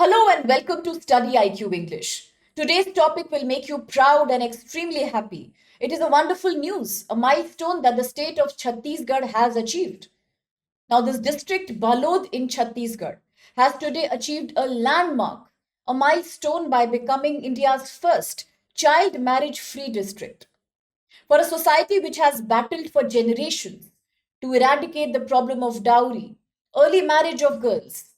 Hello and welcome to StudyIQ English. Today's topic will make you proud and extremely happy. It is a wonderful news, a milestone that the state of Chhattisgarh has achieved. Now, this district, Balod in Chhattisgarh, has today achieved a landmark, a milestone by becoming India's first child marriage free district. For a society which has battled for generations to eradicate the problem of dowry, early marriage of girls,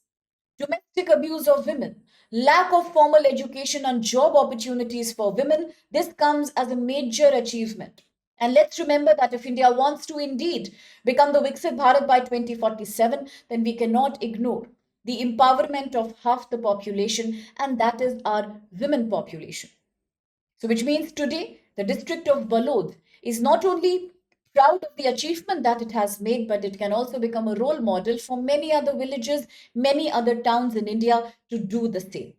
domestic abuse of women, lack of formal education and job opportunities for women, this comes as a major achievement. And let's remember that if India wants to indeed become the Viksit Bharat by 2047, then we cannot ignore the empowerment of half the population, and that is our women population. So, which means today the district of Balod is not only proud of the achievement that it has made, but it can also become a role model for many other villages, many other towns in India to do the same.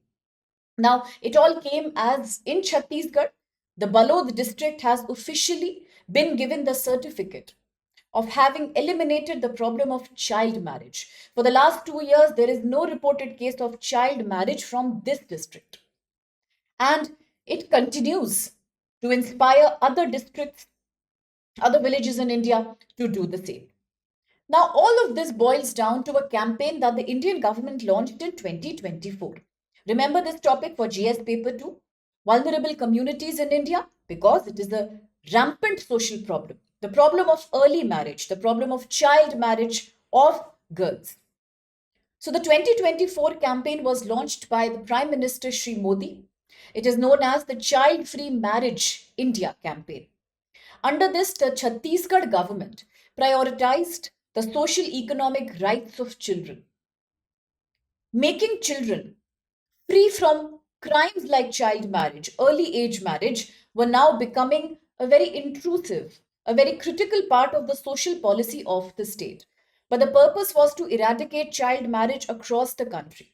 Now, it all came as in Chhattisgarh, the Balod district has officially been given the certificate of having eliminated the problem of child marriage. For the last 2 years, there is no reported case of child marriage from this district. And it continues to inspire other districts, other villages in India to do the same. Now, all of this boils down to a campaign that the Indian government launched in 2024. Remember this topic for GS paper 2? Vulnerable communities in India, because it is a rampant social problem. The problem of early marriage, the problem of child marriage of girls. So the 2024 campaign was launched by the Prime Minister Shri Modi. It is known as the Child Free Marriage India campaign. Under this, the Chhattisgarh government prioritized the social economic rights of children, making children free from crimes like child marriage, early age marriage were now becoming a very intrusive, a very critical part of the social policy of the state. But the purpose was to eradicate child marriage across the country.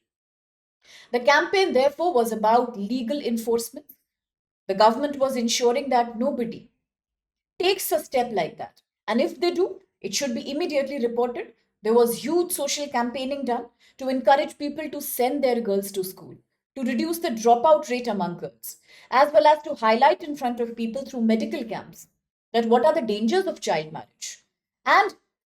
The campaign, therefore, was about legal enforcement. The government was ensuring that nobody takes a step like that. And if they do, it should be immediately reported. There was huge social campaigning done to encourage people to send their girls to school, to reduce the dropout rate among girls, as well as to highlight in front of people through medical camps that what are the dangers of child marriage. And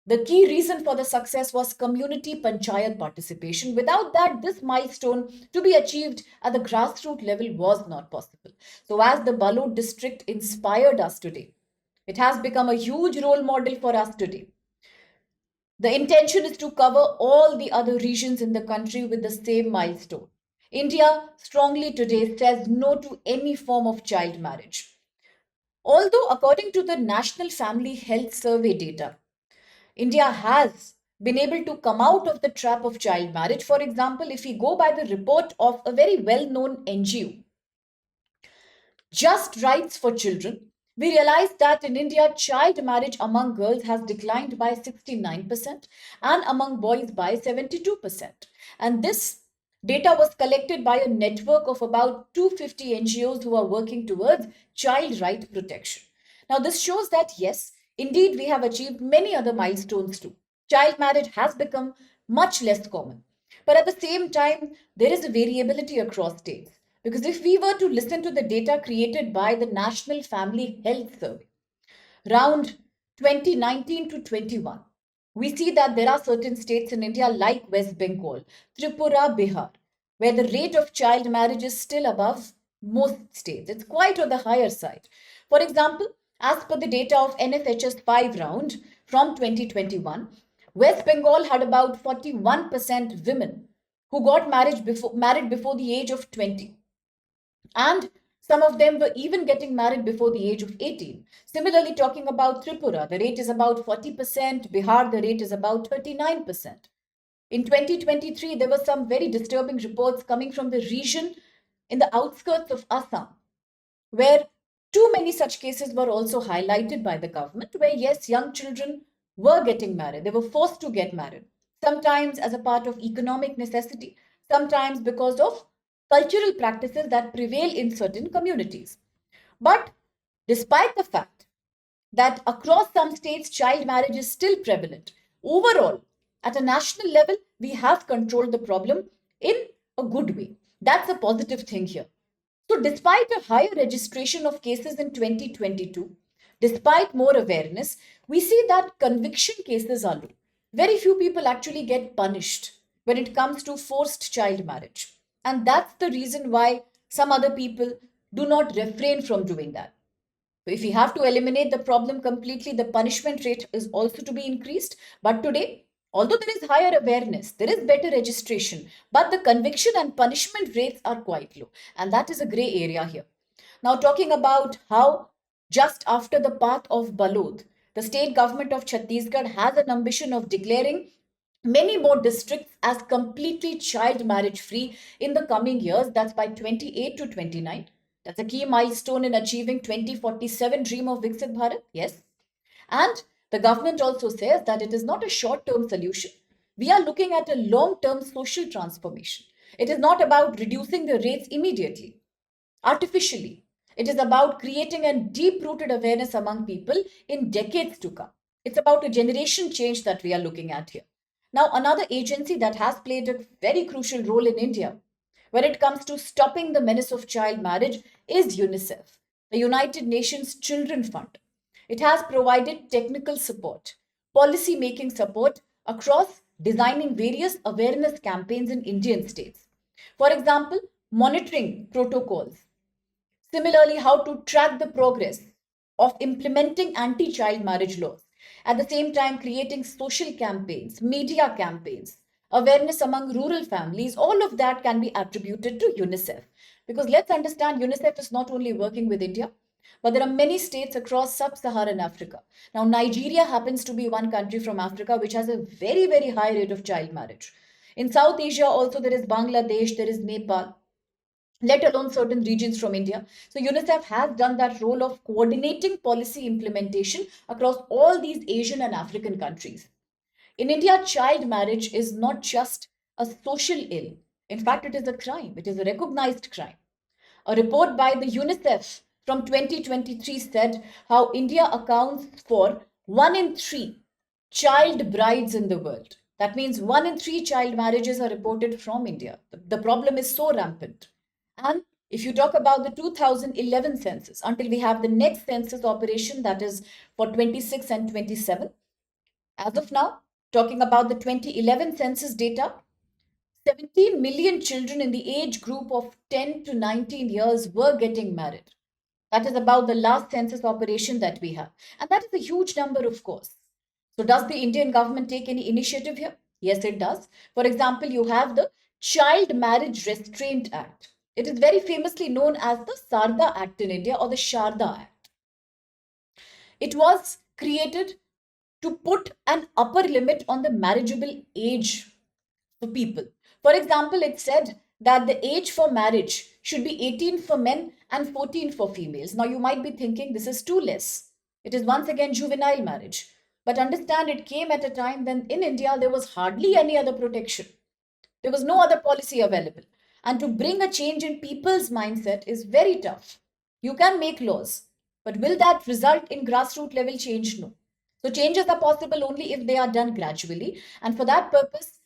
the key reason for the success was community panchayat participation. Without that, this milestone to be achieved at the grassroots level was not possible. So, as the Balod district inspired us today, it has become a huge role model for us today. The intention is to cover all the other regions in the country with the same milestone. India strongly today says no to any form of child marriage. Although, according to the National Family Health Survey data, India has been able to come out of the trap of child marriage. For example, if we go by the report of a very well known NGO, Just Rights for Children, we realize that in India, child marriage among girls has declined by 69% and among boys by 72%. And this data was collected by a network of about 250 NGOs who are working towards child right protection. Now, this shows that yes, indeed, we have achieved many other milestones too. Child marriage has become much less common. But at the same time, there is a variability across states. Because if we were to listen to the data created by the National Family Health Survey, around 2019 to 21, we see that there are certain states in India like West Bengal, Tripura, Bihar, where the rate of child marriage is still above most states. It's quite on the higher side. For example, as per the data of NFHS 5 round from 2021, West Bengal had about 41% women who got married before the age of 20. And some of them were even getting married before the age of 18. Similarly, talking about Tripura, the rate is about 40%, Bihar, the rate is about 39%. In 2023, there were some very disturbing reports coming from the region in the outskirts of Assam, where too many such cases were also highlighted by the government, where yes, young children were getting married. They were forced to get married, sometimes as a part of economic necessity, sometimes because of cultural practices that prevail in certain communities. But despite the fact that across some states child marriage is still prevalent, overall, at a national level, we have controlled the problem in a good way. That's a positive thing here. So, despite a higher registration of cases in 2022, despite more awareness, we see that conviction cases are low. Very few people actually get punished when it comes to forced child marriage. And that's the reason why some other people do not refrain from doing that. So if we have to eliminate the problem completely, the punishment rate is also to be increased. But today, although there is higher awareness, there is better registration, but the conviction and punishment rates are quite low. And that is a gray area here. Now, talking about how just after the path of Balod, the state government of Chhattisgarh has an ambition of declaring many more districts as completely child marriage free in the coming years. That's by 28 to 29. That's a key milestone in achieving 2047 dream of Viksit Bharat. Yes. And the government also says that it is not a short term solution. We are looking at a long term social transformation. It is not about reducing the rates immediately, artificially. It is about creating a deep rooted awareness among people in decades to come. It's about a generation change that we are looking at here. Now, another agency that has played a very crucial role in India when it comes to stopping the menace of child marriage is UNICEF, the United Nations Children Fund. It has provided technical support, policy making support across designing various awareness campaigns in Indian states. For example, monitoring protocols. Similarly, how to track the progress of implementing anti child marriage laws. At the same time, creating social campaigns, media campaigns, awareness among rural families, all of that can be attributed to UNICEF. Because let's understand, UNICEF is not only working with India, but there are many states across sub Saharan Africa. Now, Nigeria happens to be one country from Africa which has a very, very high rate of child marriage. In South Asia, also, there is Bangladesh, there is Nepal, let alone certain regions from India. So UNICEF has done that role of coordinating policy implementation across all these Asian and African countries. In India, child marriage is not just a social ill. In fact, it is a crime. It is a recognized crime. A report by the UNICEF from 2023 said how India accounts for 1 in 3 child brides in the world. That means 1 in 3 child marriages are reported from India. The problem is so rampant. And if you talk about the 2011 census, until we have the next census operation, that is for 26 and 27, as of now, talking about the 2011 census data, 17 million children in the age group of 10 to 19 years were getting married. That is about the last census operation that we have. And that is a huge number, of course. So, does the Indian government take any initiative here? Yes, it does. For example, you have the Child Marriage Restraint Act. It is very famously known as the Sarda Act in India or the Sharda Act. It was created to put an upper limit on the marriageable age for people. For example, it said that the age for marriage should be 18 for men and 14 for females. Now, you might be thinking this is too less. It is once again juvenile marriage. But understand, it came at a time when in India there was hardly any other protection. There was no other policy available. And to bring a change in people's mindset is very tough. You can make laws, but will that result in grassroots level change? No. So changes are possible only if they are done gradually. And for that purpose,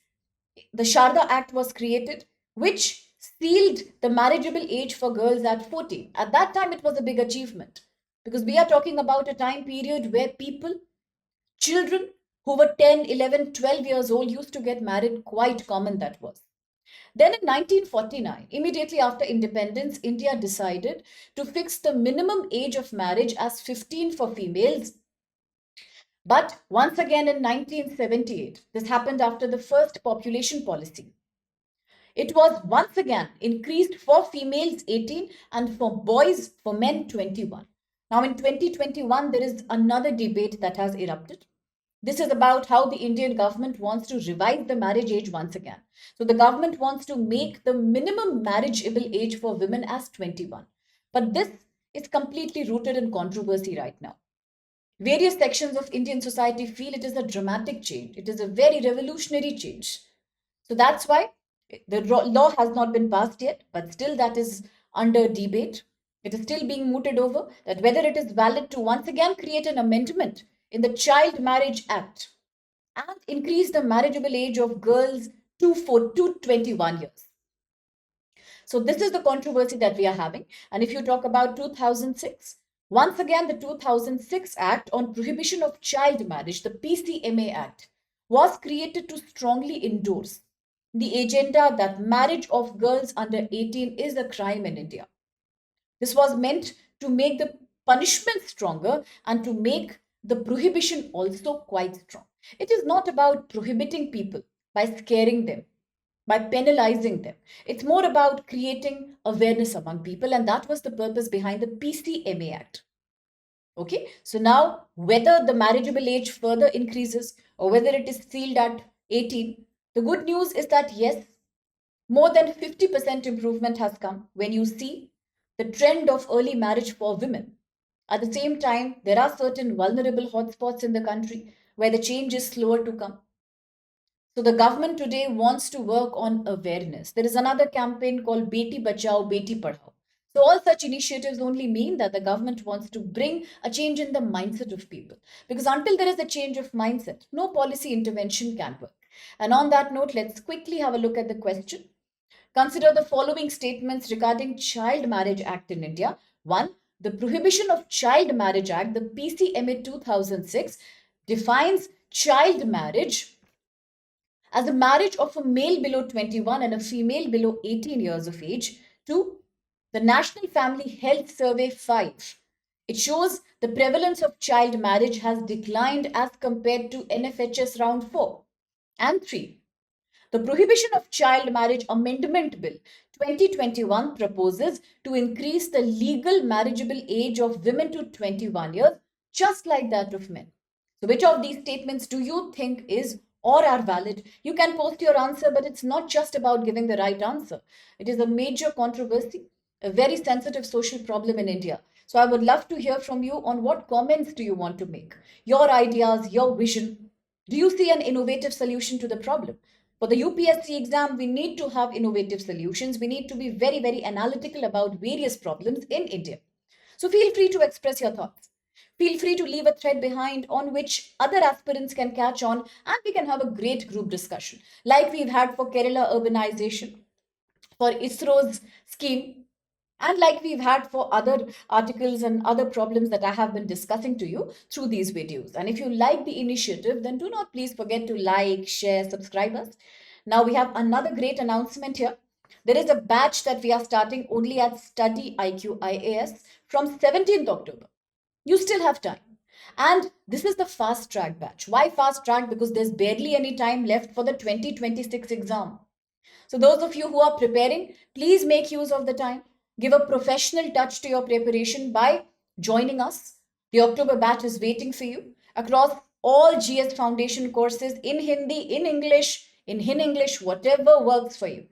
the Sharda Act was created, which sealed the marriageable age for girls at 14. At that time, it was a big achievement because we are talking about a time period where people, children who were 10, 11, 12 years old used to get married, quite common that was. Then in 1949, immediately after independence, India decided to fix the minimum age of marriage as 15 for females. But once again in 1978, this happened after the first population policy. It was once again increased for females 18 and for boys, for men 21. Now in 2021, there is another debate that has erupted. This is about how the Indian government wants to revise the marriage age once again. So the government wants to make the minimum marriageable age for women as 21. But this is completely rooted in controversy right now. Various sections of Indian society feel it is a dramatic change. It is a very revolutionary change. So that's why the law has not been passed yet, but still that is under debate. It is still being mooted over that whether it is valid to once again create an amendment in the Child Marriage Act and increase the marriageable age of girls to 21 years. So this is the controversy that we are having. And if you talk about 2006, once again, the 2006 Act on Prohibition of Child Marriage, the PCMA Act, was created to strongly endorse the agenda that marriage of girls under 18 is a crime in India. This was meant to make the punishment stronger and to make the prohibition also quite strong. It is not about prohibiting people by scaring them, by penalizing them. It's more about creating awareness among people, and that was the purpose behind the PCMA Act. Okay, so now whether the marriageable age further increases or whether it is sealed at 18, the good news is that yes, more than 50% improvement has come when you see the trend of early marriage for women. At the same time, there are certain vulnerable hotspots in the country where the change is slower to come. So the government today wants to work on awareness. There is another campaign called Beti Bachao, Beti Padhao. So all such initiatives only mean that the government wants to bring a change in the mindset of people. Because until there is a change of mindset, no policy intervention can work. And on that note, let's quickly have a look at the question. Consider the following statements regarding Child Marriage Act in India. 1. The Prohibition of Child Marriage Act, the PCMA 2006, defines child marriage as the marriage of a male below 21 and a female below 18 years of age. 2. The National Family Health Survey 5. It shows the prevalence of child marriage has declined as compared to NFHS round 4. And 3. The Prohibition of Child Marriage Amendment Bill 2021 proposes to increase the legal marriageable age of women to 21 years, just like that of men. So, which of these statements do you think is or are valid? You can post your answer, but it's not just about giving the right answer. It is a major controversy, a very sensitive social problem in India. So, I would love to hear from you on what comments do you want to make, your ideas, your vision. Do you see an innovative solution to the problem? For the UPSC exam, we need to have innovative solutions. We need to be very, very analytical about various problems in India. So feel free to express your thoughts. Feel free to leave a thread behind on which other aspirants can catch on, and we can have a great group discussion like we've had for Kerala urbanization, for ISRO's scheme, and like we've had for other articles and other problems that I have been discussing to you through these videos. And if you like the initiative, then do not please forget to like, share, subscribe us. Now we have another great announcement here. There is a batch that we are starting only at StudyIQ IAS from 17th October. You still have time. And this is the fast track batch. Why fast track? Because there's barely any time left for the 2026 exam. So, those of you who are preparing, please make use of the time. Give a professional touch to your preparation by joining us. The October batch is waiting for you across all GS Foundation courses in Hindi, in English, whatever works for you.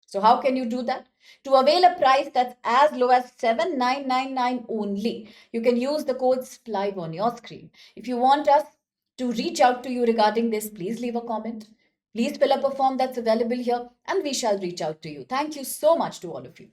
So, how can you do that? To avail a price that's as low as 7,999 only, you can use the code SPLIVE on your screen. If you want us to reach out to you regarding this, please leave a comment. Please fill up a form that's available here and we shall reach out to you. Thank you so much to all of you.